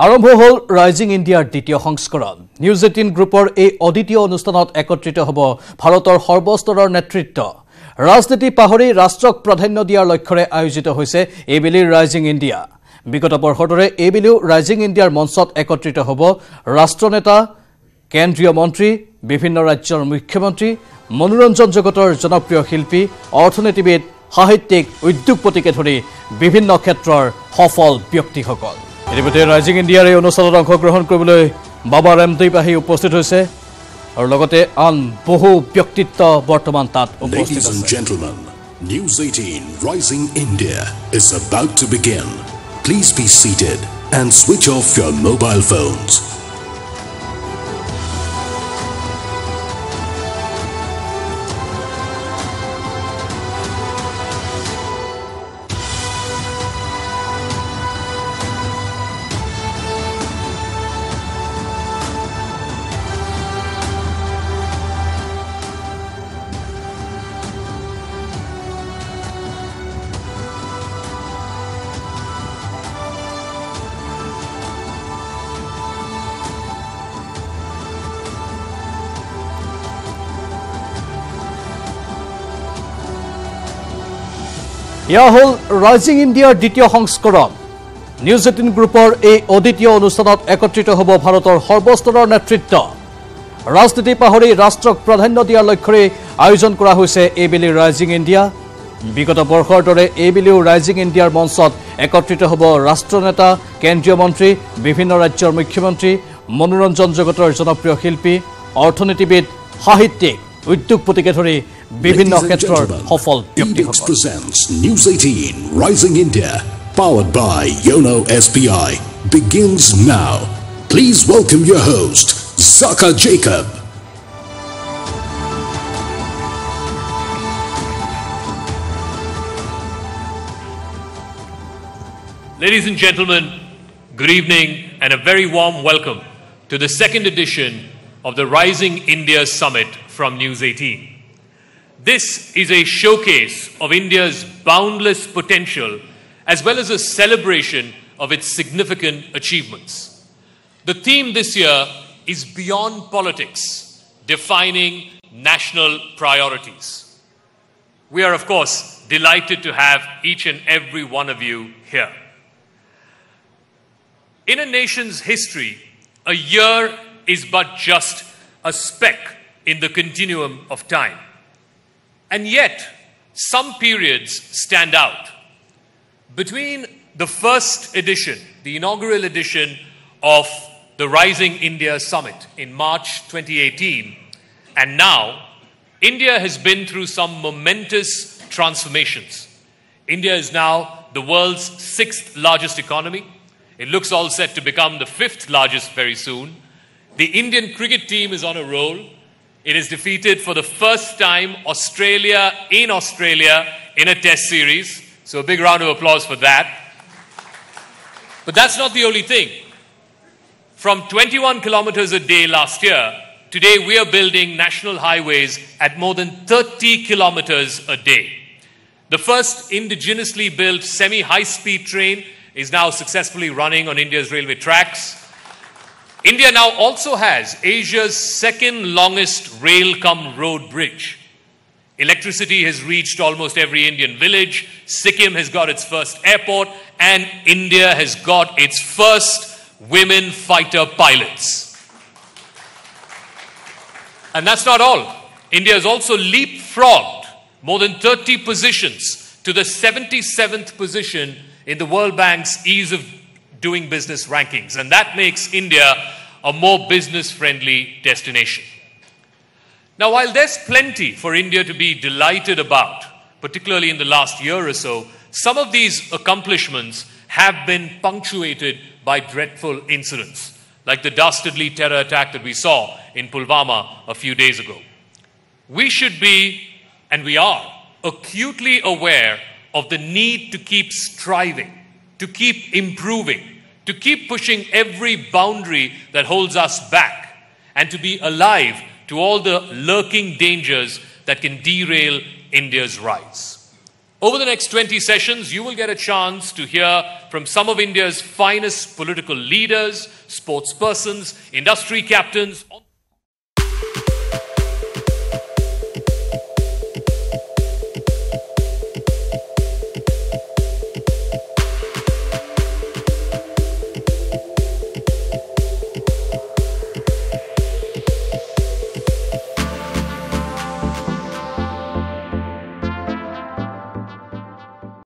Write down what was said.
আৰম্ভ হল ৰাইজিং ইণ্ডিয়াৰ দ্বিতীয় সংস্কৰণ নিউজ 18 গ্ৰুপৰ এই অদ্বিতীয় অনুষ্ঠানত একত্ৰিত হ'ব ভাৰতৰ সৰ্বস্তৰৰ নেতৃত্ব ৰাজনীতি পাহৰি ৰাষ্ট্ৰক প্ৰাধান্য দিয়াৰ লক্ষ্যৰে আয়োজিত হৈছে এইবেলিৰ ৰাইজিং ইণ্ডিয়া বিগত বৰ্ষৰে এইবেলিও ৰাইজিং ইণ্ডিয়াৰ মঞ্চত একত্ৰিত হ'ব ৰাষ্ট্ৰনেতা কেন্দ্ৰীয় মন্ত্ৰী বিভিন্ন ৰাজ্যৰ মুখ্যমন্ত্ৰী মনোৰঞ্জন জগতৰ জনপ্ৰিয় শিল্পী অৰ্থনীতিবিদ সাহিত্যিক উদ্যোগপতিকে ধৰি বিভিন্ন ক্ষেত্ৰৰ সফল ব্যক্তিসকল ইতিমধ্যে ৰাইজিং ইণ্ডিয়াৰ এই অনুষ্ঠানত অংশগ্ৰহণ কৰিবলৈ বাবা ৰামদেৱ আহি উপস্থিত হৈছে আৰু লগতে আন বহু ব্যক্তিত্ব বৰ্তমান তাত উপস্থিত আছে। Ladies and gentlemen, News 18 Rising India is about to begin. Please be seated and switch off your mobile phones. ইয়া হল ৰাইজিং ইণ্ডিয়াৰ দ্বিতীয় সংস্কৰণ নিউজ 18 গ্ৰুপৰ এই অদ্বিতীয় অনুষ্ঠানত একত্ৰিত হ'ব ভাৰতৰ সৰ্বস্তৰৰ নেতৃত্ব ৰাজনীতি পাহৰি ৰাষ্ট্ৰক প্ৰাধান্য দিয়াৰ লক্ষ্যৰে আয়োজন কৰা হৈছে এইবেলিৰ ৰাইজিং ইণ্ডিয়া বিগত বৰ্ষৰ দৰে এইবেলিও ৰাইজিং ইণ্ডিয়াৰ মঞ্চত একত্ৰিত হ'ব ৰাষ্ট্ৰনেতা কেন্দ্ৰীয় মন্ত্ৰী বিভিন্ন ৰাজ্যৰ মুখ্যমন্ত্ৰী মনোৰঞ্জন জগতৰ জনপ্ৰিয় শিল্পী অৰ্থনীতিবিদ সাহিত্যিক উদ্যোগপতিকে ধৰি বিভিন্ন ক্ষেত্ৰৰ সফল ব্যক্তিসকল presents News 18 Rising India powered by Yono SBI begins now. Please welcome your host Zaka Jacob. Ladies and gentlemen, good evening and a very warm welcome to the second edition of the Rising India Summit from News 18. This is a showcase of India's boundless potential as well as a celebration of its significant achievements. The theme this year is Beyond Politics, Defining National Priorities. We are, of course, delighted to have each and every one of you here. In a nation's history, a year is but just a speck in the continuum of time. And yet, some periods stand out. Between the first edition, the inaugural edition of the Rising India Summit in March 2018, and now, India has been through some momentous transformations. India is now the world's 6th largest economy. It looks all set to become the 5th largest very soon. The Indian cricket team is on a roll. It has defeated for the first time Australia in a test series. So a big round of applause for that. But that's not the only thing. From 21 kilometers a day last year, today we are building national highways at more than 30 kilometers a day. The first indigenously built semi-high-speed train is now successfully running on India's railway tracks. India now also has Asia's second longest rail-cum-road bridge. Electricity has reached almost every Indian village. Sikkim has got its first airport. And India has got its first women fighter pilots. And that's not all. India has also leapfrogged more than 30 positions to the 77th position in the World Bank's Ease of Doing Business rankings, and that makes India a more business-friendly destination. Now, while there's plenty for India to be delighted about, particularly in the last year or so, some of these accomplishments have been punctuated by dreadful incidents, like the dastardly terror attack that we saw in Pulwama a few days ago. We should be, and we are, acutely aware of the need to keep striving, to keep improving, to keep pushing every boundary that holds us back, and to be alive to all the lurking dangers that can derail India's rise. Over the next 20 sessions, you will get a chance to hear from some of India's finest political leaders, sportspersons, industry captains.